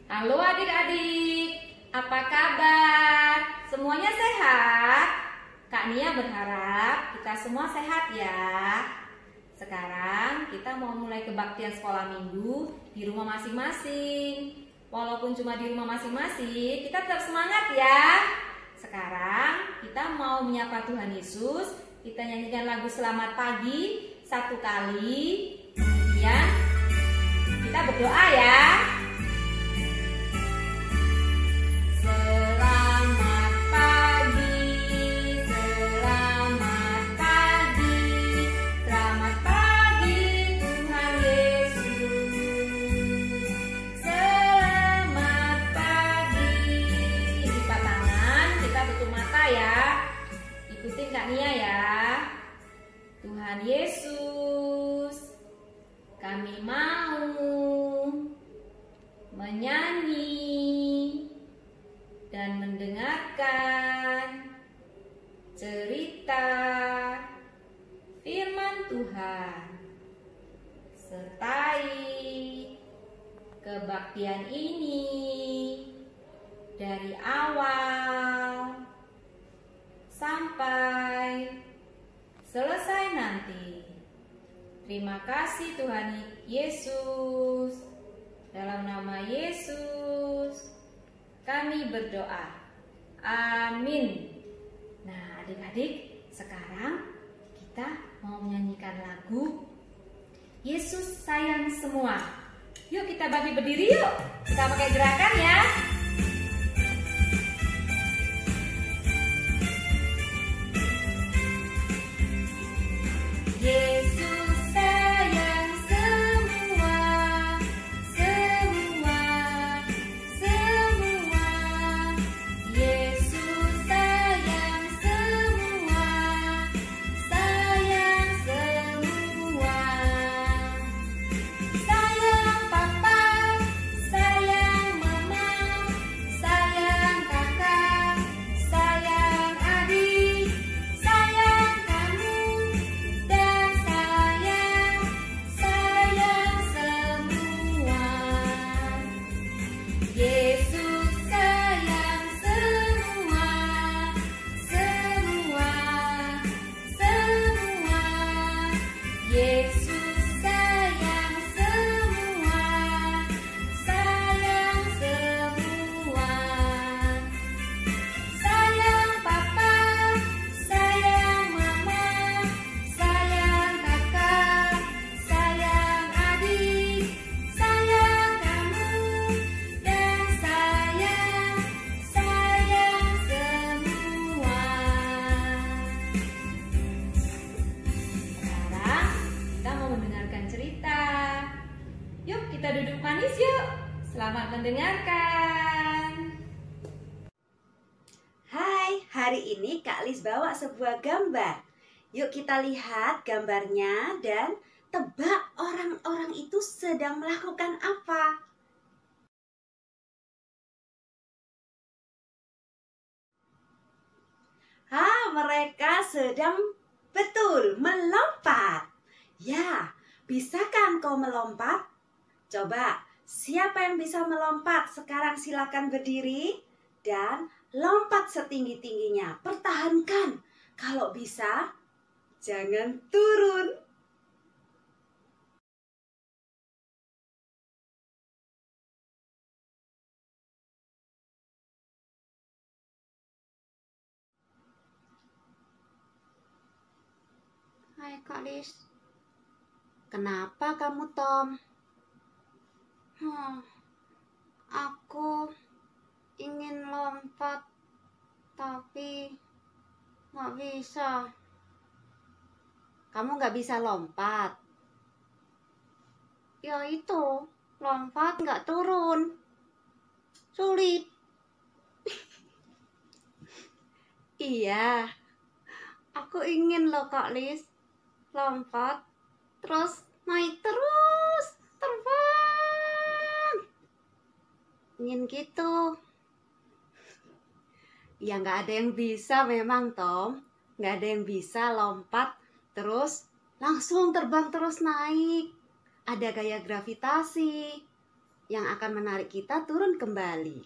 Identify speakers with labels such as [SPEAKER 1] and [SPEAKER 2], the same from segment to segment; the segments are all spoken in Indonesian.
[SPEAKER 1] Halo adik-adik, apa kabar? Semuanya sehat? Kak Nia berharap kita semua sehat ya. Sekarang kita mau mulai kebaktian sekolah minggu di rumah masing-masing. Walaupun cuma di rumah masing-masing, kita tetap semangat ya. Sekarang kita mau menyapa Tuhan Yesus. Kita nyanyikan lagu Selamat Pagi satu kali. Kemudian kita berdoa ya. Ikutin Kak Nia ya. Tuhan Yesus, kami mau menyanyi dan mendengarkan cerita firman Tuhan. Sertai kebaktian ini dari awal sampai selesai nanti. Terima kasih Tuhan Yesus. Dalam nama Yesus kami berdoa. Amin. Nah, adik-adik, sekarang kita mau menyanyikan lagu Yesus Sayang Semua. Yuk kita bagi berdiri yuk. Kita pakai gerakan ya. Yesus sayang semua, semua, semua. Yesus sayang semua, sayang semua. Sayang papa, sayang mama, sayang kakak, sayang adik, sayang kamu. Yesus sayang semua, semua, semua. Yesus sayang semua, sayang semua. Sayang papa, sayang mama, sayang kakak, sayang adik, sayang kamu. Kita duduk manis yuk. Selamat mendengarkan.
[SPEAKER 2] Hai, hari ini Kak Lis bawa sebuah gambar. Yuk kita lihat gambarnya dan tebak orang-orang itu sedang melakukan apa. Mereka sedang melompat. Ya, bisa kan kau melompat? Coba, siapa yang bisa melompat? Sekarang silakan berdiri dan lompat setinggi-tingginya. Pertahankan. Kalau bisa, jangan turun. Hai Kak Lis. Kenapa kamu Tom? Aku ingin lompat, tapi nggak bisa. Kamu nggak bisa lompat? Ya itu, lompat nggak turun. Sulit. Iya, aku ingin loh Kak Lis. Lompat, terus naik terus, terbang. Ingin gitu. Ya nggak ada yang bisa memang Tom. Nggak ada yang bisa lompat terus langsung terbang terus naik. Ada gaya gravitasi. yang akan menarik kita turun kembali.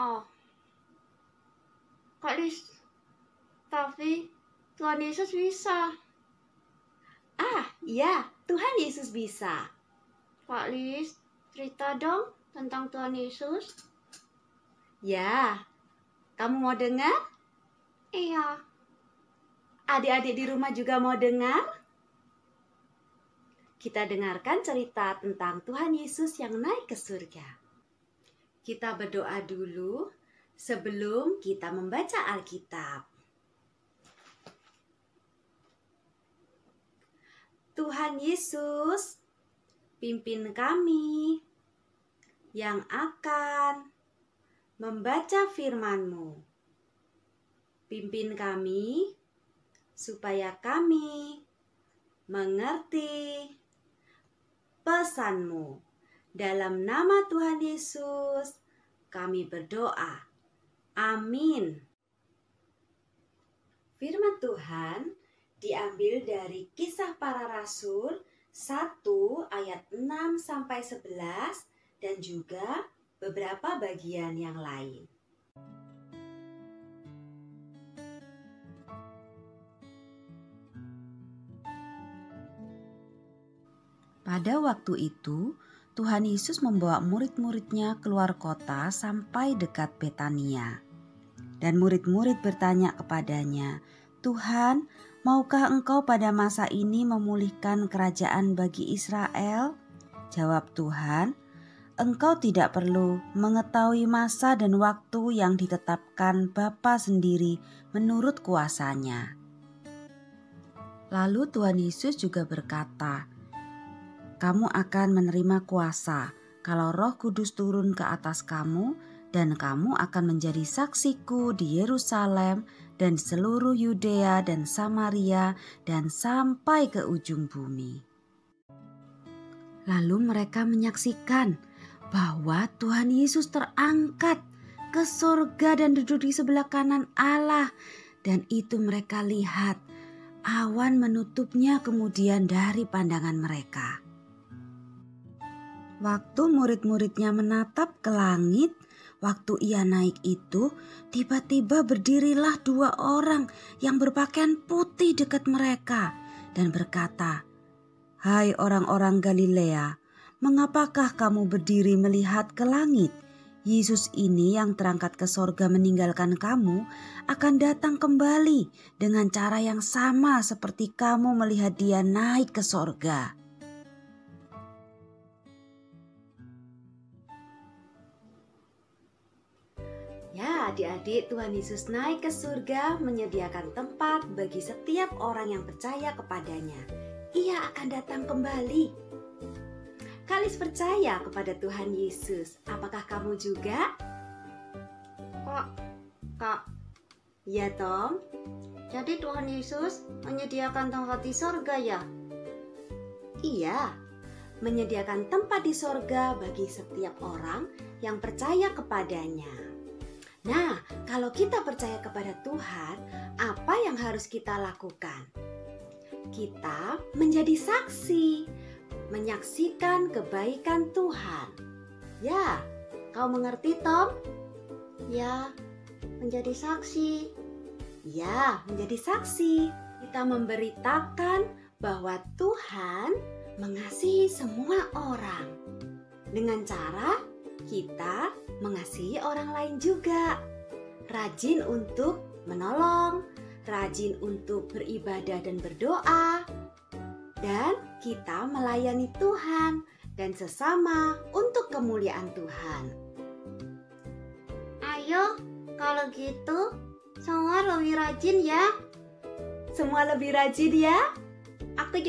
[SPEAKER 3] Oh, Kak Lis, tapi Tuhan Yesus bisa.
[SPEAKER 2] Iya, Tuhan Yesus bisa.
[SPEAKER 3] Kak Lis, cerita dong tentang Tuhan Yesus.
[SPEAKER 2] Ya, kamu mau dengar?
[SPEAKER 3] Iya.
[SPEAKER 2] Adik-adik di rumah juga mau dengar? Kita dengarkan cerita tentang Tuhan Yesus yang naik ke surga. Kita berdoa dulu sebelum kita membaca Alkitab. Tuhan Yesus, pimpin kami yang akan membaca firman-Mu. Pimpin kami supaya kami mengerti pesan-Mu. Dalam nama Tuhan Yesus, kami berdoa. Amin. Firman Tuhan diambil dari Kisah Para Rasul 1 ayat 6 sampai 11 dan juga beberapa bagian yang lain. Pada waktu itu, Tuhan Yesus membawa murid-muridnya keluar kota sampai dekat Betania. Dan murid-murid bertanya kepadanya, "Tuhan, maukah Engkau pada masa ini memulihkan kerajaan bagi Israel?" Jawab Tuhan, "Engkau tidak perlu mengetahui masa dan waktu yang ditetapkan Bapa sendiri menurut kuasanya." Lalu Tuhan Yesus juga berkata, "Kamu akan menerima kuasa kalau Roh Kudus turun ke atas kamu, dan kamu akan menjadi saksiku di Yerusalem dan seluruh Yudea dan Samaria dan sampai ke ujung bumi." Lalu mereka menyaksikan bahwa Tuhan Yesus terangkat ke sorga dan duduk di sebelah kanan Allah, dan itu mereka lihat, awan menutupnya kemudian dari pandangan mereka. Waktu murid-muridnya menatap ke langit, waktu ia naik itu, tiba-tiba berdirilah 2 orang yang berpakaian putih dekat mereka dan berkata, "Hai orang-orang Galilea, mengapakah kamu berdiri melihat ke langit? Yesus ini yang terangkat ke sorga meninggalkan kamu akan datang kembali dengan cara yang sama seperti kamu melihat dia naik ke sorga." Ya, adik-adik, Tuhan Yesus naik ke surga menyediakan tempat bagi setiap orang yang percaya kepadanya. Ia akan datang kembali. Kalis percaya kepada Tuhan Yesus. Apakah kamu juga?
[SPEAKER 3] Kak,
[SPEAKER 2] Ya, Tom.
[SPEAKER 3] jadi Tuhan Yesus menyediakan tempat di sorga ya?
[SPEAKER 2] Iya, menyediakan tempat di sorga bagi setiap orang yang percaya kepadanya. Nah, kalau kita percaya kepada Tuhan, apa yang harus kita lakukan? Kita menjadi saksi, menyaksikan kebaikan Tuhan. Ya, kau mengerti, Tom?
[SPEAKER 3] Ya, menjadi saksi.
[SPEAKER 2] Ya, menjadi saksi. Kita memberitakan bahwa Tuhan mengasihi semua orang. Dengan cara kita mengasihi orang lain juga. Rajin untuk menolong, rajin untuk beribadah dan berdoa. Dan kita melayani Tuhan dan sesama untuk kemuliaan Tuhan.
[SPEAKER 3] Ayo, kalau gitu semua lebih rajin ya.
[SPEAKER 2] Semua lebih rajin ya?
[SPEAKER 3] Aku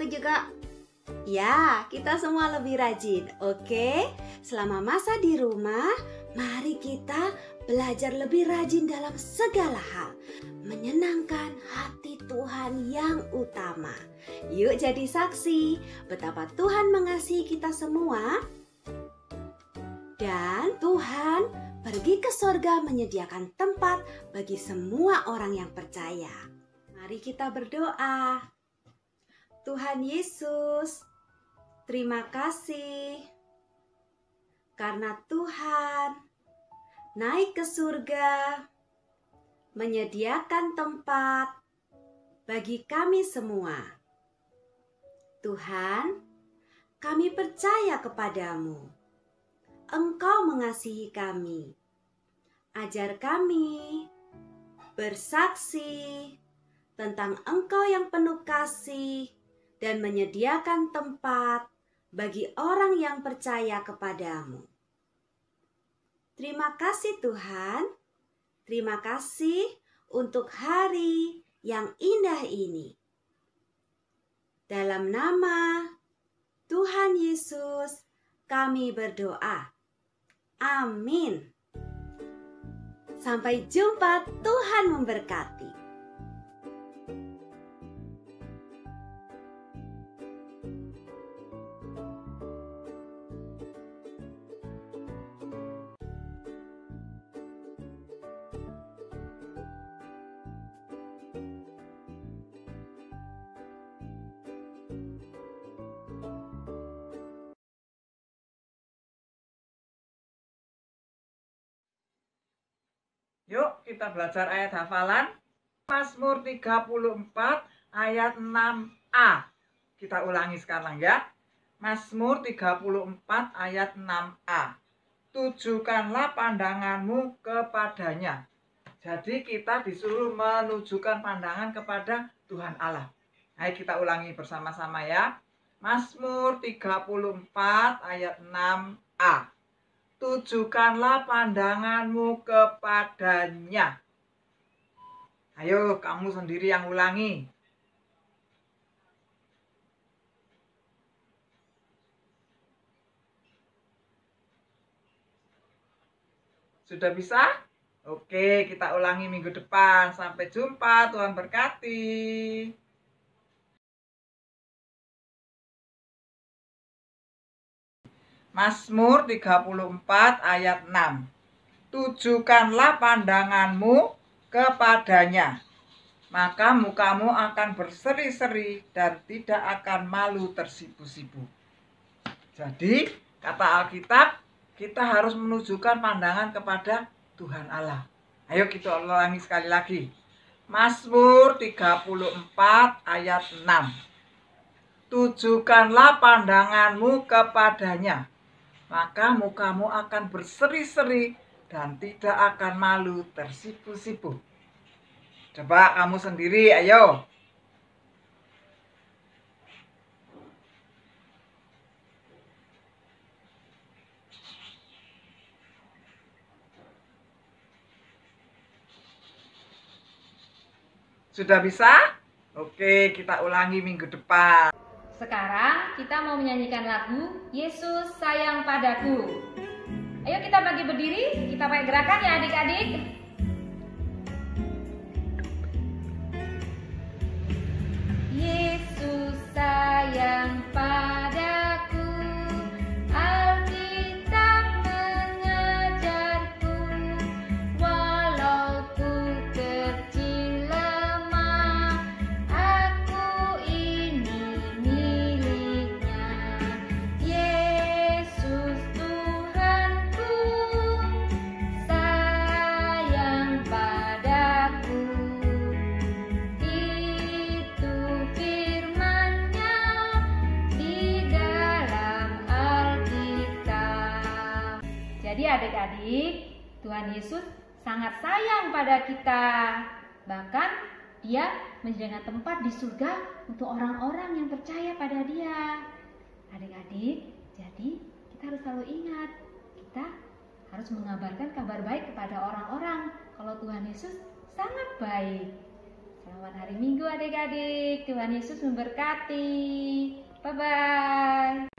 [SPEAKER 3] juga.
[SPEAKER 2] Ya, kita semua lebih rajin. Oke, selama masa di rumah, mari kita belajar lebih rajin dalam segala hal, menyenangkan hati Tuhan yang utama. Yuk jadi saksi betapa Tuhan mengasihi kita semua. Dan Tuhan pergi ke sorga menyediakan tempat bagi semua orang yang percaya. Mari kita berdoa. Tuhan Yesus, Terima kasih karena Tuhan naik ke surga, menyediakan tempat bagi kami semua. Tuhan, kami percaya kepadamu. Engkau mengasihi kami. Ajar kami bersaksi tentang Engkau yang penuh kasih dan menyediakan tempat bagi orang yang percaya kepadamu. Terima kasih Tuhan. Terima kasih untuk hari yang indah ini. Dalam nama Tuhan Yesus kami berdoa. Amin. Sampai jumpa, Tuhan memberkati.
[SPEAKER 4] Yuk kita belajar ayat hafalan. Mazmur 34 ayat 6a. Kita ulangi sekarang ya. Mazmur 34 ayat 6a. Tujukanlah pandanganmu kepadanya. Jadi kita disuruh menunjukkan pandangan kepada Tuhan Allah. Ayo kita ulangi bersama-sama ya. Mazmur 34 ayat 6a. Tujukanlah pandanganmu kepadanya. Ayo kamu sendiri yang ulangi. Sudah bisa? Oke, kita ulangi minggu depan. Sampai jumpa, Tuhan berkati. Mazmur 34 ayat 6. Tujukanlah pandanganmu kepadanya, maka mukamu akan berseri-seri dan tidak akan malu tersipu-sipu. Jadi, kata Alkitab, kita harus menunjukkan pandangan kepada Tuhan Allah. Ayo kita ulangi sekali lagi. Mazmur 34 ayat 6. Tujukanlah pandanganmu kepadanya, maka mukamu akan berseri-seri dan tidak akan malu tersipu-sipu. Coba kamu sendiri, ayo. Sudah bisa? Oke, kita ulangi minggu depan.
[SPEAKER 1] Sekarang kita mau menyanyikan lagu Yesus Sayang Padaku. Ayo kita bagi berdiri, kita pakai gerakan ya adik-adik. Yesus sayang padaku, Alkitab mengajarku, walau ku kecil lemah, aku ini miliknya. Yesus Tuhanku sayang padaku, itu firman-Nya di dalam Alkitab. Jadi adik-adik, Tuhan Yesus sangat sayang pada kita. Bahkan Dia menyediakan tempat di surga untuk orang-orang yang percaya pada Dia. Adik-adik, jadi kita harus selalu ingat, kita harus mengabarkan kabar baik kepada orang-orang kalau Tuhan Yesus sangat baik. Selamat hari Minggu adik-adik. Tuhan Yesus memberkati. Bye-bye.